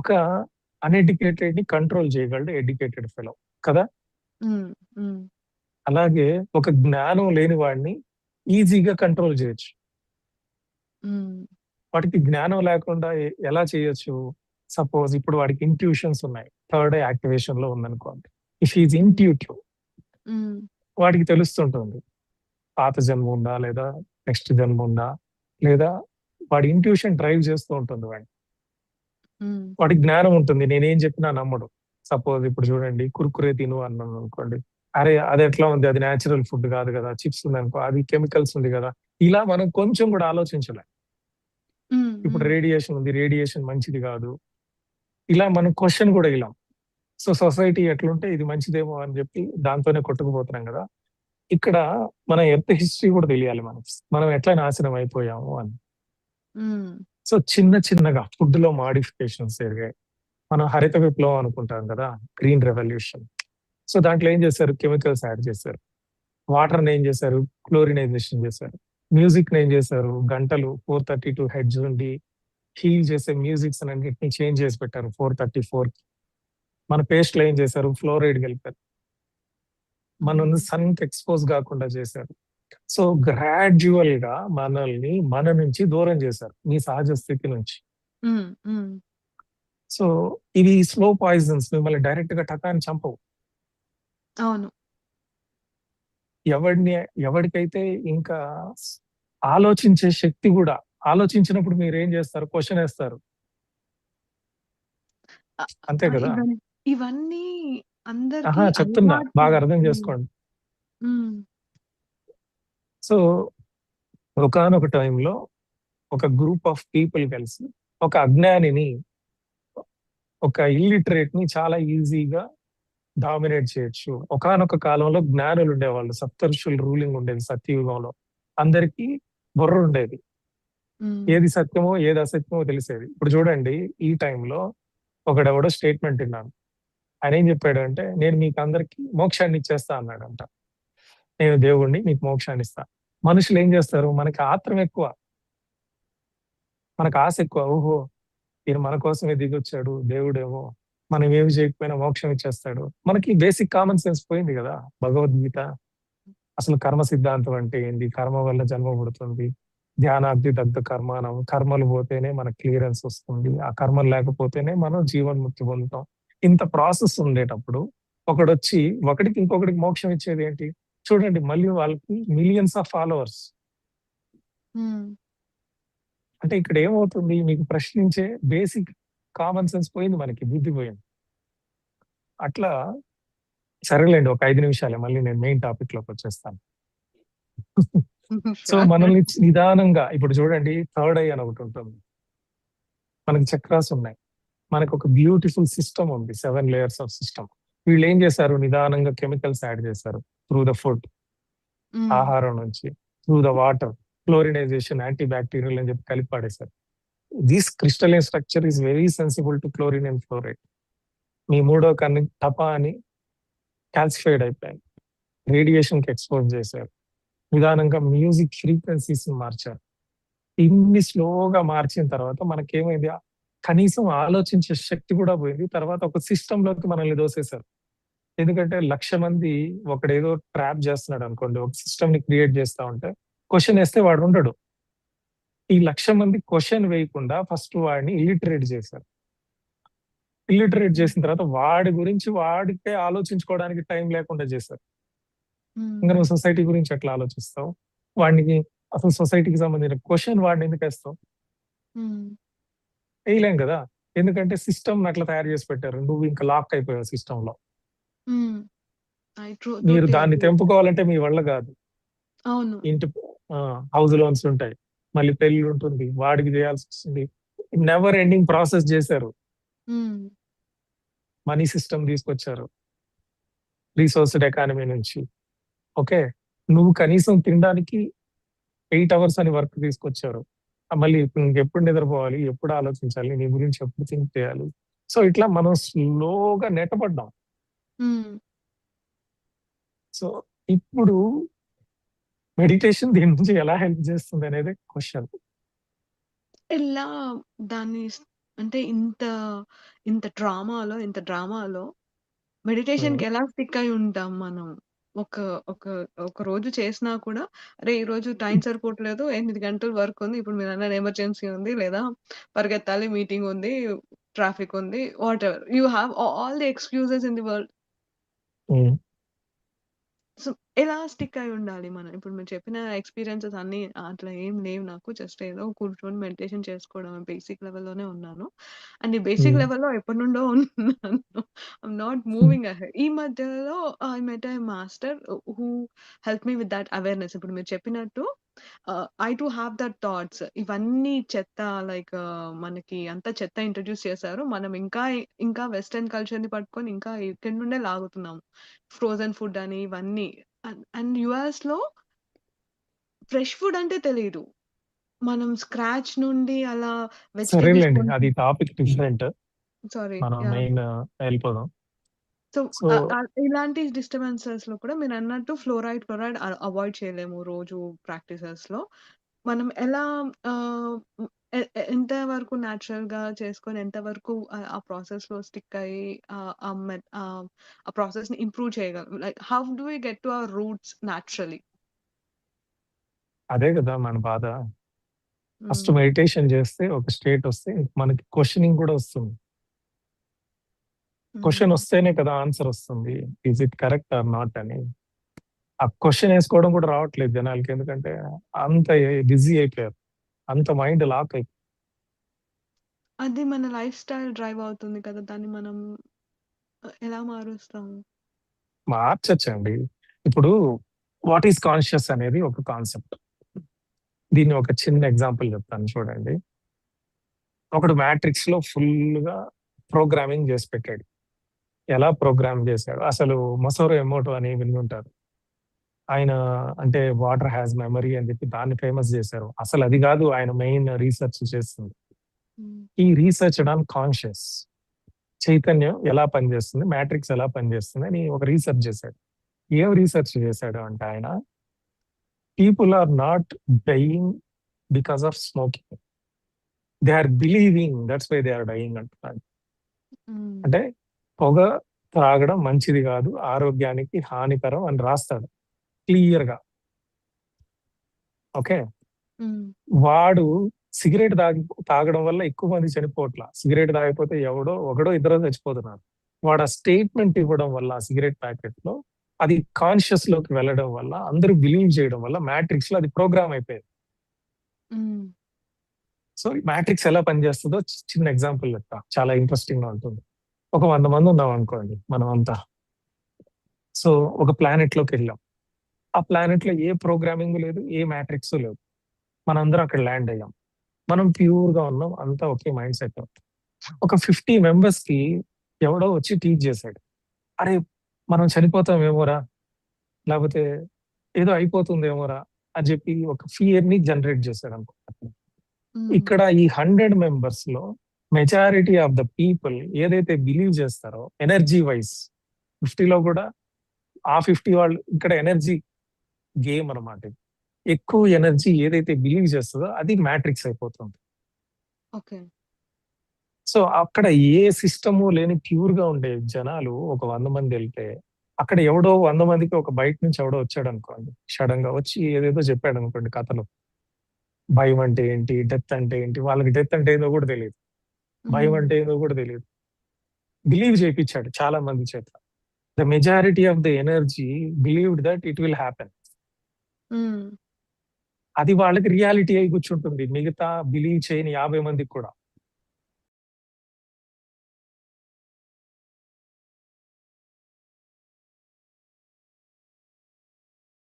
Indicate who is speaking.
Speaker 1: ఒక అన్‌ఎడ్యుకేటెడ్ ని కంట్రోల్ చేయగలడు ఎడ్యుకేటెడ్ ఫెలో కదా!
Speaker 2: హ్మ్. హ్మ్.
Speaker 1: అలాగే ఒక జ్ఞానం లేని వాడిని ఈజీగా కంట్రోల్ చేయొచ్చు.
Speaker 2: హ్మ్.
Speaker 1: వాడికి జ్ఞానం లేకుండా ఎలా చేయొచ్చు? సపోజ్ ఇప్పుడు వాడికి ఇంట్యూషన్స్ ఉన్నాయి. థర్డ్ ఐ యాక్టివేషన్‌లో ఉందనుకోండి. ఇఫ్ హి ఈస్
Speaker 2: హ్మ్.
Speaker 1: ఇంట్యూటివ్
Speaker 2: హ్మ్.
Speaker 1: వాడికి తెలుస్తుంటుంది. పాత జన్మ ఉందా? లేదా నెక్స్ట్ జన్మ ఉందా? లేదా వాడి ఇంట్యూషన్ డ్రైవ్ చేస్తూ ఉంటుంది వాడిని.
Speaker 2: హ్మ్.
Speaker 1: వాడికి జ్ఞానం ఉంటుంది. నేనేం చెప్పినా నమ్మడు. సపోజ్ ఇప్పుడు చూడండి కుర్కురే తిను అన్నాననుకోండి. అరే! అదెట్లా ఉంది? అది నేచురల్ ఫుడ్ కాదు కదా! చిప్స్ ఉందనుకో అది కెమికల్స్ ఉంది కదా! ఇలా మనం కొంచెం కూడా ఆలోచించలే.
Speaker 2: హ్మ్.
Speaker 1: ఇప్పుడు
Speaker 2: హ్మ్.
Speaker 1: రేడియేషన్ ఉంది. రేడియేషన్ మంచిది కాదు. ఇలా మనం క్వెషన్ కూడా ఎయలాం. సో, సొసైటీ ఎట్లుంటే ఇది మంచిదేమో అని చెప్పి దాంతోనే కొట్టుకుపోతున్నాం కదా! ఇక్కడ మన ఎర్త్ హిస్టరీ కూడా తెలియాలి మనకి. మనం ఎట్లా నాశనం అయిపోయాము అని.
Speaker 2: హ్మ్.
Speaker 1: సో, చిన్న చిన్నగా ఫుడ్‌లో మోడిఫికేషన్స్ జరిగాయి. మనం హరిత విప్లవం అనుకుంటాం కదా! Green revolution. సో, దాంట్లో ఏం చేశారు? కెమికల్స్ యాడ్ చేశారు. వాటర్‌ని ఏం చేశారు? క్లోరినైజేషన్ చేశారు. మ్యూజిక్‌ని ఏం చేశారు? గంటలు 432 హెర్ట్జ్ నుండి హీల్ చేసే మ్యూజిక్స్ అన్నిటిని చేంజ్ చేసి పెట్టారు 434కి. మన పేస్ట్‌లో ఏం చేశారు? ఫ్లోరైడ్ కలిపారు. మనల్ని
Speaker 2: హ్మ్.
Speaker 1: సన్‌కి ఎక్స్‌పోజ్ గాకుండా చేశారు. సో, గ్రాడ్యుయల్‌గా మనల్ని మన నుంచి దూరం చేశారు. మీ సహజ స్థితి నుంచి.
Speaker 2: హ్మ్. హ్మ్.
Speaker 1: సో, ఇవి స్లో పాయిజన్స్ మిమ్మల్ని డైరెక్ట్‌గా టకాని చంపవు.
Speaker 2: అవును.
Speaker 1: ఎవడిని ఎవడికైతే ఇంకా స్ ఆలోచించే శక్తి గూడా ఆలోచించినప్పుడు మీరేం జేస్తారు? క్వెషన్ ఏస్తారు.
Speaker 2: అ
Speaker 1: అంతే
Speaker 2: ఆ!
Speaker 1: కదా!
Speaker 2: ఇవన్నీ అందరికి
Speaker 1: అహా! చెప్తున్నా.
Speaker 2: అలవాటు.
Speaker 1: బాగా అర్థం
Speaker 2: హ్మ్.
Speaker 1: జేసుకోండి.
Speaker 2: హ్మ్.
Speaker 1: సో, ఒకానొక టైంలో ఒక గ్రూప్ ఆఫ్ పీపుల్ కలిసి ఒక అజ్ఞానిని, ఒక ఇల్లిటరేట్‌ని చాలా ఈజీగా డామినేట్ చేయొచ్చు. ఒకానొక కాలంలో జ్ఞానులుండేవాళ్ళు. సప్తఋషులు రూలింగ్ ఉండేది సత్యయుగంలో. అందరికీ బుర్రుండేది.
Speaker 2: హ్మ్.
Speaker 1: ఏది సత్యమో, ఏది అసత్యమో తెలిసేది. ఇప్పుడు చూడండి ఈ టైంలో ఒకడెవడో స్టేట్‌మెంట్ ఇన్నాను. ఆయనేం చెప్పాడంటే, "నేను మీకందరికి మోక్షాన్ని ఇచ్చేస్తా" అన్నాడంట. "నేను దేవుడిని మీకు మోక్షాన్ని ఇస్తా." మనుషులు ఏం చేస్తారు? మనకి ఆత్రం ఎక్కువ. మనకు ఆశ ఎక్కువ. ఓహో! ఈయన మన కోసమే దిగొచ్చాడు దేవుడేమో. మనం ఏమి చేయకపోయినా మోక్షం ఇచ్చేస్తాడు. మనకి బేసిక్ కామన్ సెన్స్ పోయింది గదా! భగవద్గీత అసలు కర్మ సిద్ధాంతం అంటే ఏంది? కర్మ వల్ల జన్మ పుడుతుంది. ధ్యానాగ్ని దగ్ధ కర్మాణం. కర్మలు పోతేనే మనకు క్లియరెన్స్ వస్తుంది. ఆ కర్మలు లేకపోతేనే మనం జీవన్ముక్తి పొందుతాం. ఇంత ప్రాసెస్ ఉండేటప్పుడు ఒకడొచ్చి ఒకడికి ఇంకొకడికి మోక్షం ఇచ్చేదేంటి? చూడండి మళ్ళీ వాళ్ళకి మిలియన్స్ ఆఫ్ ఫాలోవర్స్.
Speaker 2: హ్మ్.
Speaker 1: అంటే ఇక్కడ ఏమవుతుంది? మీకు ప్రశ్నించే బేసిక్ కామన్ సెన్స్ పోయింది మనకి. బుద్ధి పోయింది. అట్లా సరేలెండి ఒక 5 నిమిషాలే మళ్ళీ నేను మెయిన్ టాపిక్‌లోకొచ్చేస్తాను. So,
Speaker 2: sure.
Speaker 1: మనల్ని నిదానంగా ఇప్పుడు చూడండి థర్డ్ ఐ అని ఒకటుంటుంది. మనకి చక్రాస్ ఉన్నాయి. మనకొక బ్యూటిఫుల్ సిస్టమ్ ఉంది. 7 లేయర్స్ ఆఫ్ సిస్టమ్. వీళ్ళేం చేశారు? నిదానంగా కెమికల్స్ యాడ్ చేశారు. Through the food
Speaker 2: hmm.
Speaker 1: ఆహారం నుంచి, through the water, chlorinization, anti bacterial అని చెప్పి కలిపి పాడేశారు. This crystalline structure is very sensible to chlorine and fluoride. మీ మూడో కన్ను టపా అని కాల్సిఫైడ్ అయిపోయాయి. రేడియేషన్‌కి ఎక్స్‌పోజ్ చేశారు. నిదానంగా మ్యూజిక్ ఫ్రీక్వెన్సీస్‌ని మార్చారు. ఇన్ని స్లోగా మార్చిన తర్వాత మనకేమైంది? కనీసం ఆలోచించే శక్తి కూడా పోయింది. తర్వాత ఒక సిస్టమ్‌లోకి మనల్ని దోసేసారు. ఎందుకంటే 1,00,000 మంది ఒకడేదో ట్రాప్ చేస్తున్నాడనుకోండి. ఒక సిస్టమ్‌ని క్రియేట్ చేస్తా ఉంటే క్వెషన్ ఏస్తే వాడుండడు. ఈ 1,00,000 మంది క్వెషన్ వేయకుండా ఫస్ట్ వాడిని ఇల్లిటరేట్ చేశారు. ఇల్లిటరేట్
Speaker 2: హ్మ్.
Speaker 1: చేసిన తర్వాత వాడి గురించి వాడికే ఆలోచించుకోవడానికి టైం లేకుండా చేశారు. ఇంక
Speaker 2: హ్మ్.
Speaker 1: నువ్వు సొసైటీ గురించి ఎట్లా ఆలోచిస్తావు? వాడికి అసలు సొసైటీకి సంబంధించిన క్వెషన్ వాడిని ఎందుకేస్తావు?
Speaker 2: హ్మ్.
Speaker 1: ఎయలేం గదా! ఎందుకంటే సిస్టమ్‌ని అట్లా తయారు చేసి పెట్టారు. నువ్వు ఇంకా లాక్ అయిపోయావు సిస్టమ్‌లో.
Speaker 2: హ్మ్. ఐ
Speaker 1: మీరు
Speaker 2: టోటలీ
Speaker 1: దాన్ని
Speaker 2: అగ్రీ.
Speaker 1: తెంపుకోవాలంటే మీ వల్ల గాదు.
Speaker 2: అవును.
Speaker 1: ఇంటి ఆ! హౌస్ లోన్స్ ఉంటాయి. మళ్ళీ పెళ్లుంటుంది. వాడికి చేయాల్సొస్తుంది. నెవర్ ఎండింగ్ ప్రాసెస్ చేశారు.
Speaker 2: హ్మ్.
Speaker 1: మనీ సిస్టమ్ తీసుకొచ్చారు. రిసోర్స్డ్ ఎకానమీ నుంచి. ఓకే. నువ్వు కనీసం తినడానికి 8 అవర్స్ అని వర్క్ తీసుకొచ్చారు. మళ్ళీ ఇంకెప్పుడు నిద్రపోవాలి? ఎప్పుడు ఆలోచించాలి? నీ గురించి ఎప్పుడు థింక్ చేయాలి? సో, ఇట్లా మనం స్లోగా నెట్టబడ్డాం.
Speaker 2: హ్మ్.
Speaker 1: సో, ఇప్పుడు మెడిటేషన్ దీని నుంచి ఎలా హెల్ప్ చేస్తుందనేదే క్వెషన్.
Speaker 2: ఎలా దాన్ని అంటే ఇంత డ్రామాలో మెడిటేషన్‌కి ఎలా స్టిక్ అయి ఉంటాం మనం? ఒక ఒక ఒక రోజు చేసినా కూడా, అరే! ఈరోజు టైం సరిపోవట్లేదు. 8 గంటలు వర్క్ ఉంది. ఇప్పుడు మీరన్నారు ఎమర్జెన్సీ ఉంది. లేదా పరిగెత్తాలి, మీటింగ్ ఉంది, ట్రాఫిక్ ఉంది. Whatever. You have all the excuses in the world.
Speaker 1: హ్మ్.
Speaker 2: సో, ఎలా స్టిక్ అయి ఉండాలి మనం? ఇప్పుడు మీరు చెప్పిన ఎక్స్‌పీరియన్సెస్ అన్నీ అట్లా ఏం లేవు నాకు. జస్ట్ ఏదో కూర్చొని మెడిటేషన్ చేసుకోవడం బేసిక్ లెవెల్‌లోనే ఉన్నాను. అండ్ ఈ బేసిక్
Speaker 1: హ్మ్.
Speaker 2: లెవెల్‌లో ఎప్పటినుండో ఉన్నాను. ఐయామ్ నాట్
Speaker 1: హ్మ్.
Speaker 2: Moving ahead. ఈ మధ్యలో I met a master who help me with that awareness. ఇప్పుడు మీరు చెప్పినట్టు I to have that thoughts. ఇవన్నీ చెత్త లైక్ మనకి అంతా చెత్త ఇంట్రొడ్యూస్ చేశారు. మనం ఇంకా వెస్టర్న్ కల్చర్‌ని పట్టుకొని ఇంకా ఇక్కడి నుండే లాగుతున్నాము. ఫ్రోజెన్ ఫుడ్ అని ఇవన్నీ. అండ్ యూఎస్‌లో ఫ్రెష్ ఫుడ్ అంటే తెలీదు. మనం స్క్రాచ్ నుండి అలా వెజిటబుల్స్
Speaker 1: సరేలెండి. అది టాపిక్ డిఫరెంట్.
Speaker 2: సారీ.
Speaker 1: మనం
Speaker 2: యాహ్!
Speaker 1: మెయిన్ ఎళ్ళిపోదాం.
Speaker 2: సో,
Speaker 1: సో,
Speaker 2: ఇలాంటి డిస్టర్బెన్సెస్‌లో కూడా మీరన్నట్టు ఫ్లోరైడ్ అవాయిడ్ చేయలేము రోజు ప్రాక్టీసెస్‌లో. మనం ఎలా ఆహ్, హ్మ్, ఎ ఎ ఎంత వరకు న్యాచురల్‌గా చేసుకొని, ఎంత వరకు ఆ ప్రాసెస్‌లో స్టిక్ అయ్యి ఆ ప్రాసెస్‌ని ఇంప్రూవ్ చేయగలం. Like how do we get to our roots naturally?
Speaker 1: అదే గదా మన బాధ. ఫస్ట్
Speaker 2: హ్మ్.
Speaker 1: మెడిటేషన్ జేస్తే ఒక స్టేట్ ఒస్తే మనకి క్వెషనింగ్ గూడా ఒస్తుంది. క్వెషన్
Speaker 2: హ్మ్.
Speaker 1: ఒస్తేనే కదా ఆన్సర్ ఒస్తుంది. Is it correct or not అని. ఆ క్వెషన్ ఏసుకోవడం కూడా రావట్లేదు జనాలకి. ఎందుకంటే అంత బిజీ అయిపోయారు. అంత మైండ్ లాక్ అయిపోయింది.
Speaker 2: అది మన లైఫ్ స్టైల్ డ్రైవ్ అవుతుంది కదా! దాన్ని మనం ఎలా మారుస్తాము?
Speaker 1: మార్చొచ్చండి. ఇప్పుడు వాట్ ఈస్ కాన్షియస్ అనేది ఒక కాన్సెప్ట్. దీన్ని ఒక చిన్న ఎగ్జాంపుల్ చెప్తాను చూడండి. ఒకడు మ్యాట్రిక్స్‌లో ఫుల్‌గా ప్రోగ్రామింగ్ జేసి పెట్టాడు. ఎలా ప్రోగ్రామ్ జేశాడు? అసలు మసోరో ఎమోటో అని వినుంటారు. ఆయన అంటే వాటర్ హాస్ మెమరీ అని చెప్పి దాన్ని ఫేమస్ జేశారు. అసలది గాదు ఆయన మెయిన్ రీసెర్చ్ చేస్తుంది.
Speaker 2: హ్మ్.
Speaker 1: ఈ రీసెర్చ్ ఆన్ కాన్షియస్. చైతన్యం ఎలా పనిచేస్తుంది? మ్యాట్రిక్స్ ఎలా పనిచేస్తుంది? అని ఒక రీసెర్చ్ చేశాడు. ఏం రీసెర్చ్ చేశాడు అంటే ఆయన, people are not dying because of smoking. They are believing that's why they are dying అంటున్నాడు.
Speaker 2: హ్మ్.
Speaker 1: అంటే పొగ త్రాగడం మంచిది కాదు, ఆరోగ్యానికి హానికరం అని రాస్తాడు క్లియర్‌గా. ఓకే.
Speaker 2: హ్మ్.
Speaker 1: వాడు సిగరెట్ తాగడం వల్ల ఎక్కువ మంది చనిపోవట్ల. సిగరెట్ తాగిపోతే ఒకడో ఇద్దరో చచ్చిపోతున్నారు. వాడు ఆ స్టేట్మెంట్ ఇవ్వడం వల్ల ఆ సిగరెట్ ప్యాకెట్‌లో అది కాన్షియస్ లోకి వెళ్ళడం వల్ల అందరూ బిలీవ్ చేయడం వల్ల మ్యాట్రిక్స్‌లో అది ప్రోగ్రామ్ అయిపోయింది.
Speaker 2: హ్మ్.
Speaker 1: సో, మ్యాట్రిక్స్ ఎలా పనిచేస్తదో చిన్న ఎగ్జాంపుల్ చెప్తా. చాలా ఇంట్రెస్టింగ్‌గా ఉంటుంది. ఒక 100 మంది ఉన్నాం అనుకోండి మనమంతా. సో, ఒక ప్లానెట్‌లోకెళ్ళాం. ఆ ప్లానెట్‌లో ఏ ప్రోగ్రామింగ్ లేదు, ఏ మ్యాట్రిక్స్ లేవు. మనందరం అక్కడ ల్యాండ్ అయ్యాం. మనం ప్యూర్‌గా ఉన్నాం. అంతా ఒకే మైండ్ సెట్. ఒక 50 మెంబర్స్‌కి ఎవడో వచ్చి టీచ్ చేసాడు. అరే! మనం చనిపోతామేమోరా! లేపోతే ఏదో అయిపోతుందేమోరా! అని చెప్పి ఒక ఫియర్‌ని జనరేట్ చేసాడనుకో.
Speaker 2: హ్మ్.
Speaker 1: ఇక్కడ ఈ 100 మెంబర్స్‌లో మెజారిటీ ఆఫ్ ద పీపుల్ ఏదైతే బిలీవ్ చేస్తారో ఎనర్జీ వైస్ 50లో కూడా ఆ 50 వాళ్ళు ఇక్కడ ఎనర్జీ గేమ్ అన్నమాట ఇది. ఎక్కువ ఎనర్జీ ఏదైతే బిలీవ్ చేస్తదో అది మ్యాట్రిక్స్ అయిపోతుంది.
Speaker 2: ఓకే.
Speaker 1: సో, అక్కడ ఏ సిస్టము లేని ప్యూర్‌గా ఉండే జనాలు ఒక 100 మందెళ్తే, అక్కడ ఎవడో 100 మందికి ఒక బయట నుంచి ఎవడో వచ్చాడనుకోండి. సడెన్‌గా వచ్చి ఏదేదో చెప్పాడనుకోండి కథలు. భయం అంటే ఏంటి? డెత్ అంటే ఏంటి? వాళ్ళకి డెత్ అంటే ఏందో కూడా తెలీదు. భయం
Speaker 2: హ్మ్.
Speaker 1: అంటే ఏందో కూడా తెలీదు. బిలీవ్ చేపిచ్చాడు చాలా మంది చేత. The majority of the energy believed that it will happen.
Speaker 2: హ్మ్.
Speaker 1: అది వాళ్ళకి రియాలిటీ అయి కూర్చుంటుంది. మిగతా బిలీవ్ చేయని 50 మందికి కూడా.